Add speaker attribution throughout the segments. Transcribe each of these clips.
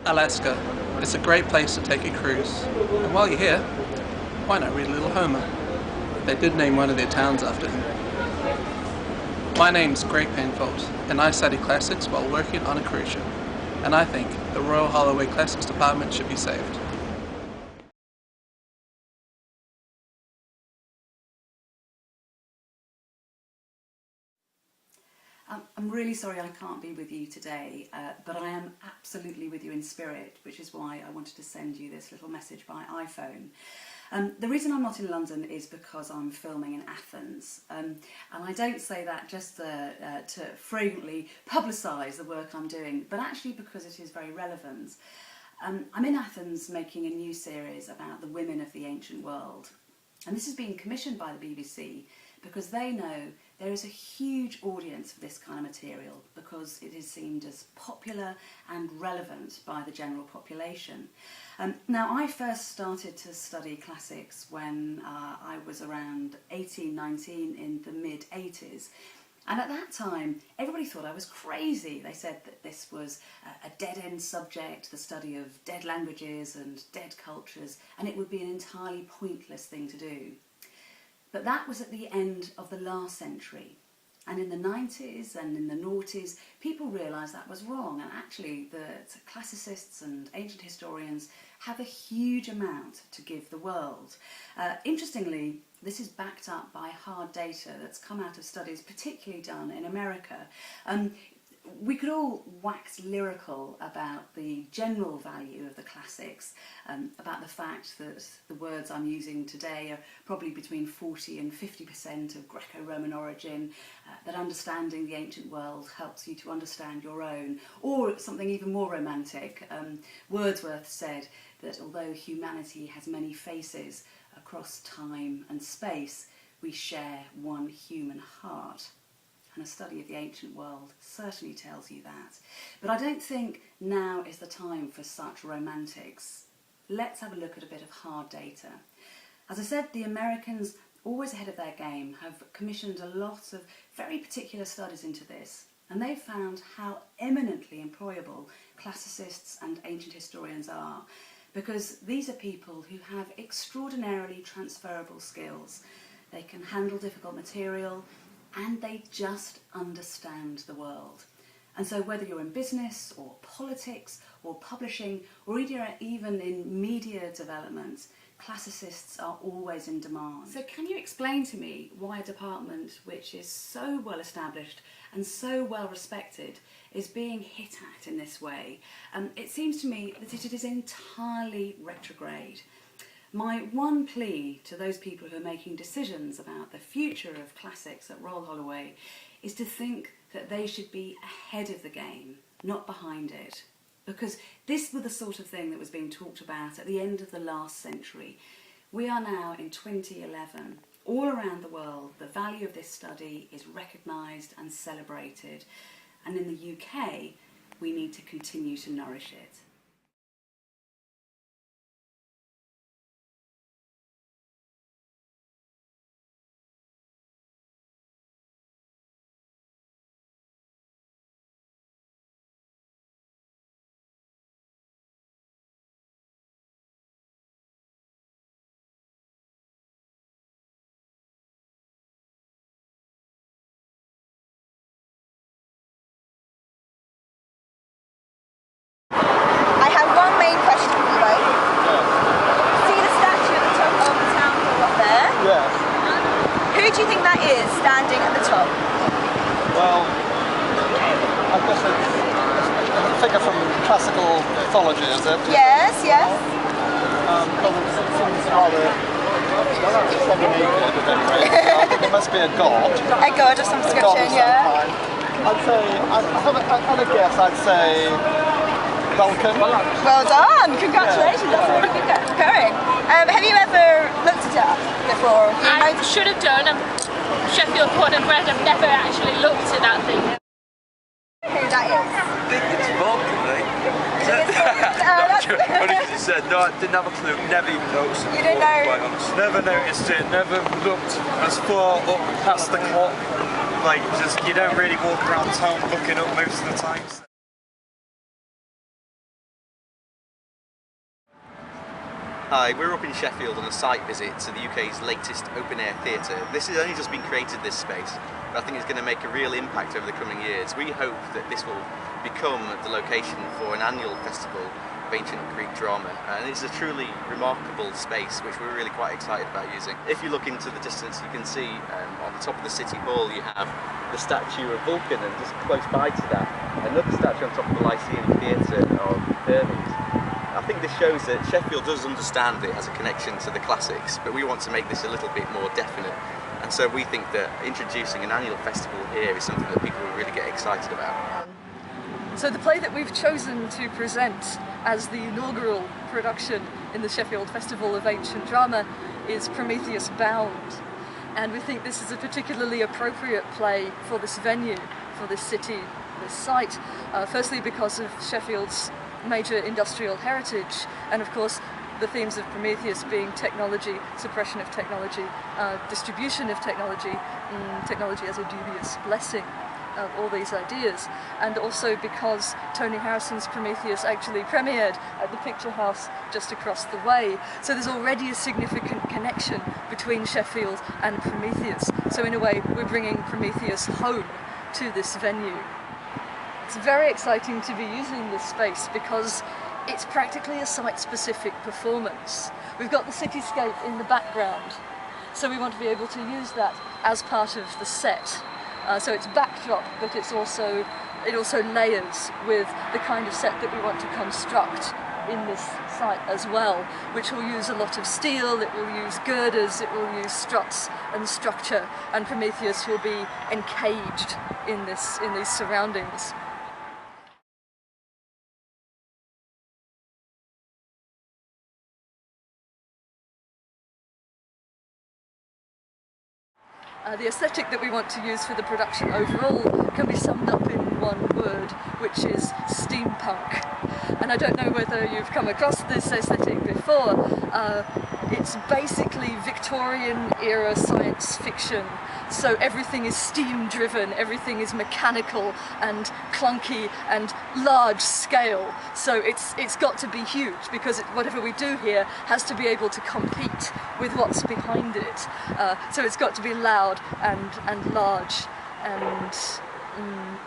Speaker 1: Alaska. It's a great place to take a cruise. And while you're here, why not read a little Homer? They did name one of their towns after him. My name's Greg Penfold, and I study classics while working on a cruise ship. And I think the Royal Holloway Classics Department should be saved.
Speaker 2: I'm really sorry I can't be with you today, but I am absolutely with you in spirit, which is why I wanted to send you this little message by iPhone. The reason I'm not in London is because I'm filming in Athens, and I don't say that just to fragrantly publicise the work I'm doing, but actually because it is very relevant. I'm in Athens making a new series about the women of the ancient world, and this has been commissioned by the BBC because they know there is a huge audience for this kind of material because it is seen as popular and relevant by the general population. Now, I first started to study classics when I was around 18, 19 in the mid-80s. And at that time, everybody thought I was crazy. They said that this was a dead-end subject, the study of dead languages and dead cultures, and it would be an entirely pointless thing to do. But that was at the end of the last century. And in the 90s and in the noughties, people realised that was wrong. And actually, the classicists and ancient historians have a huge amount to give the world. Interestingly, this is backed up by hard data that's come out of studies particularly done in America. We could all wax lyrical about the general value of the classics, about the fact that the words I'm using today are probably between 40 and 50% of Greco-Roman origin, that understanding the ancient world helps you to understand your own, or something even more romantic. Wordsworth said that although humanity has many faces across time and space, we share one human heart. And a study of the ancient world certainly tells you that. But I don't think now is the time for such romantics. Let's have a look at a bit of hard data. As I said, the Americans, always ahead of their game, have commissioned a lot of very particular studies into this, and they've found how eminently employable classicists and ancient historians are, because these are people who have extraordinarily transferable skills. They can handle difficult material, and they just understand the world. And so whether you're in business or politics or publishing or even in media development, classicists are always in demand. So can you explain to me why a department which is so well established and so well respected is being hit at in this way? It seems to me that it is entirely retrograde. My one plea to those people who are making decisions about the future of classics at Royal Holloway is to think that they should be ahead of the game, not behind it. Because this was the sort of thing that was being talked about at the end of the last century. We are now in 2011. All around the world, the value of this study is recognised and celebrated. And in the UK, we need to continue to nourish it.
Speaker 3: Who do you think that is standing at the top?
Speaker 4: Well, I guess it's a figure from classical mythology, is it?
Speaker 3: Yes, yes.
Speaker 4: But it seems rather semi-naked. It must be a god.
Speaker 3: A god of some description, yeah.
Speaker 4: I'd say, I'd guess, I'd say Vulcan.
Speaker 3: Well done, congratulations, that's really good going. Have you ever looked it up before?
Speaker 5: I should have done. I'm Sheffield born and bred. I've never actually looked at that thing.
Speaker 3: Who that is?
Speaker 6: I think it's Vulcan, right? Only because you said, no, I didn't have a clue, never even noticed it.
Speaker 3: You didn't know?
Speaker 6: Quite honest. Never noticed it, never looked as far up past the clock. Like, just, you don't really walk around town looking up most of the time.
Speaker 7: Hi, we're up in Sheffield on a site visit to the UK's latest open-air theatre. This has only just been created, this space, but I think it's going to make a real impact over the coming years. We hope that this will become the location for an annual festival of ancient Greek drama, and it's a truly remarkable space which we're really quite excited about using. If you look into the distance, you can see on the top of the City Hall you have the statue of Vulcan, and just close by to that another statue on top of the Lyceum Theatre of Hermes. I think this shows that Sheffield does understand it has a connection to the classics, but we want to make this a little bit more definite. And so we think that introducing an annual festival here is something that people will really get excited about.
Speaker 8: So the play that we've chosen to present as the inaugural production in the Sheffield Festival of Ancient Drama is Prometheus Bound. And we think this is a particularly appropriate play for this venue, for this city, this site. Firstly because of Sheffield's major industrial heritage, and of course the themes of Prometheus being technology, suppression of technology, distribution of technology, technology as a dubious blessing, of all these ideas, and also because Tony Harrison's Prometheus actually premiered at the Picture House just across the way. So there's already a significant connection between Sheffield and Prometheus. So in a way we're bringing Prometheus home to this venue. It's very exciting to be using this space because it's practically a site-specific performance. We've got the cityscape in the background, so we want to be able to use that as part of the set. So it's backdrop, but it also layers with the kind of set that we want to construct in this site as well, which will use a lot of steel, it will use girders, it will use struts and structure, and Prometheus will be encaged in these surroundings. The aesthetic that we want to use for the production overall can be summed up in one word, which is steampunk. And I don't know whether you've come across this aesthetic before. It's basically Victorian era science fiction. So everything is steam driven, everything is mechanical and clunky and large scale. So it's got to be huge because whatever we do here has to be able to compete with what's behind it. So it's got to be loud and large and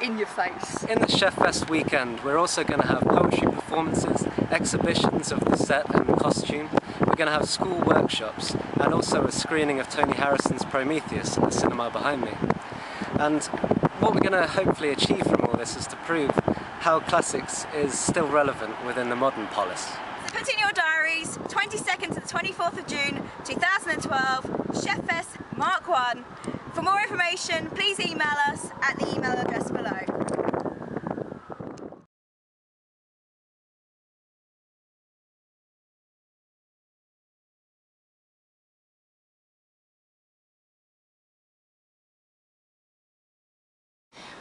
Speaker 8: in your face.
Speaker 1: In the Chef-Fest weekend we're also going to have poetry performances, exhibitions of the set and the costume. We're going to have school workshops and also a screening of Tony Harrison's Prometheus in the cinema behind me. And what we're going to hopefully achieve from all this is to prove how classics is still relevant within the modern polis.
Speaker 3: Put in your diaries, 22nd to the 24th of June 2012, Chef-Fest Mark 1. For more information, please email us at the email address below.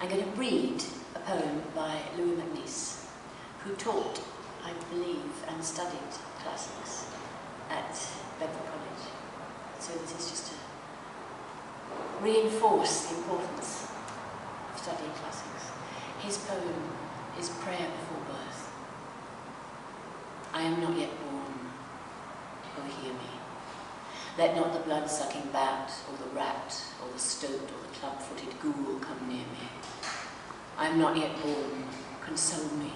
Speaker 9: I'm going to read a poem by Louis who taught, I believe, and studied classics at Bedford College. So this is just to reinforce the importance of studying classics. His poem is Prayer Before Birth. I am not yet born, oh hear me. Let not the blood-sucking bat, or the rat, or the stoat, or the club-footed ghoul come near me. I am not yet born, console me.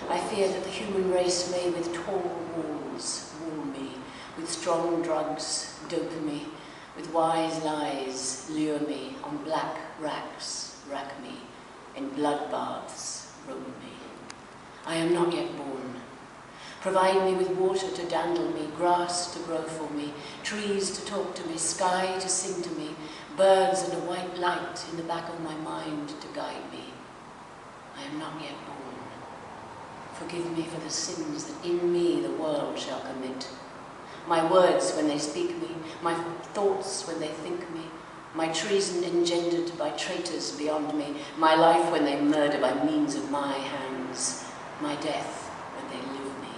Speaker 9: I fear that the human race may with tall walls wall me, with strong drugs dope me, with wise lies lure me, on black racks rack me, in bloodbaths roll me. I am not yet born. Provide me with water to dandle me, grass to grow for me, trees to talk to me, sky to sing to me, birds and a white light in the back of my mind to guide me. I am not yet born. Forgive me for the sins that in me the world shall commit. My words when they speak me, my thoughts when they think me, my treason engendered by traitors beyond me, my life when they murder by means of my hands, my death when they live me.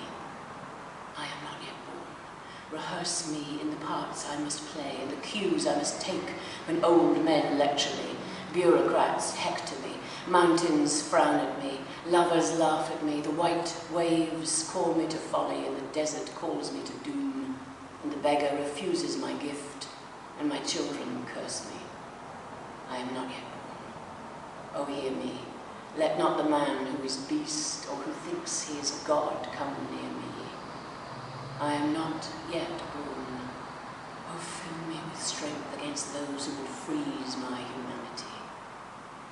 Speaker 9: I am not yet born. Rehearse me in the parts I must play and the cues I must take when old men lecture me, bureaucrats hector me, Mountains frown at me, lovers laugh at me, the white waves call me to folly, and the desert calls me to doom, and the beggar refuses my gift, and my children curse me. I am not yet born. Oh, hear me. Let not the man who is beast, or who thinks he is God, come near me. I am not yet born. Oh, fill me with strength against those who would freeze my humanity,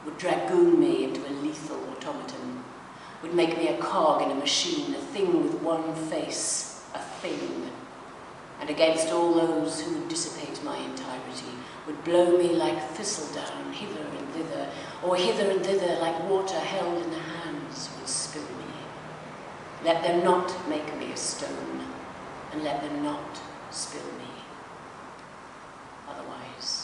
Speaker 9: would dragoon me into a lethal automaton, would make me a cog in a machine, a thing with one face, a thing. And against all those who would dissipate my entirety, would blow me like thistledown hither and thither, or hither and thither like water held in the hands would spill me. Let them not make me a stone, and let them not spill me. Otherwise,